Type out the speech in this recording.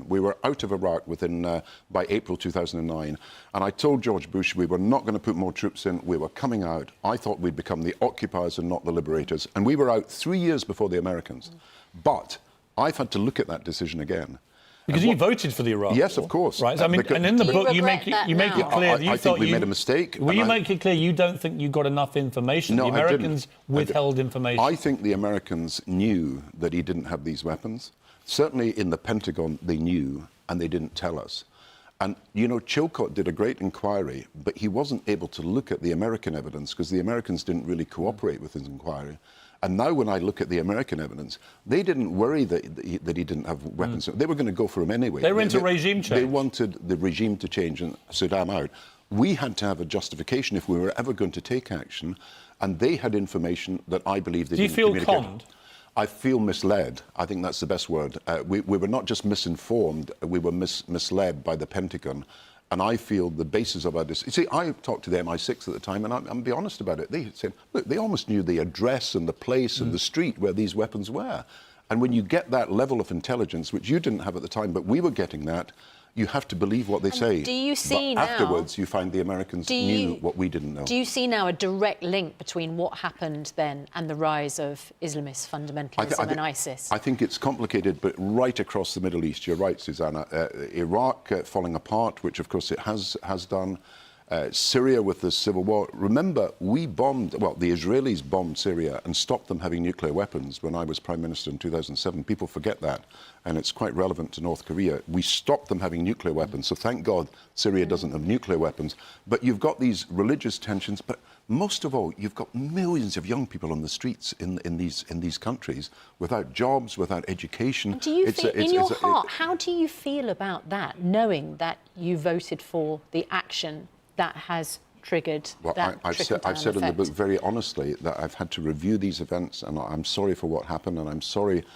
We were out of Iraq by April 2009. And I told George Bush we were not going to put more troops in. We were coming out. I thought we'd become the occupiers and not the liberators. And we were out 3 years before the Americans. But I've had to look at that decision again. Because you voted for the Iraq War. Yes, of course. Right. I mean, and in the book, you make it clear that you I think we made a mistake. Will you make it clear you don't think you got enough information? No, the Americans withheld information. I think the Americans knew that he didn't have these weapons. Certainly in the Pentagon, they knew, and they didn't tell us. And, you know, Chilcot did a great inquiry, but he wasn't able to look at the American evidence because the Americans didn't really cooperate with his inquiry. And now when I look at the American evidence, they didn't worry that he didn't have weapons. They were going to go for him anyway. They were into regime change. They wanted the regime to change and Saddam out. We had to have a justification if we were ever going to take action, and they had information that I believe they didn't communicate. Do you feel conned? I feel misled. I think that's the best word. We were not just misinformed, we were misled by the Pentagon. And I feel the basis of our decision. See, I talked to the MI6 at the time, and I'm be honest about it. They said, look, they almost knew the address and the place and the street where these weapons were. And when you get that level of intelligence, which you didn't have at the time, but we were getting that, you have to believe what they say. Do you see but now... afterwards, you find the Americans knew what we didn't know. Do you see now a direct link between what happened then and the rise of Islamist fundamentalism and ISIS? I think it's complicated, but right across the Middle East, you're right, Susanna. Iraq falling apart, which of course it has done. Syria with the civil war. Remember, the Israelis bombed Syria and stopped them having nuclear weapons when I was Prime Minister in 2007. People forget that, and it's quite relevant to North Korea. We stopped them having nuclear weapons, so thank God Syria doesn't have nuclear weapons. But you've got these religious tensions, but most of all, you've got millions of young people on the streets in these countries without jobs, without education. And do you feel, in your heart, how do you feel about that, knowing that you voted for the action that has triggered that I've said in the book very honestly that I've had to review these events, and I'm sorry for what happened, and I'm sorry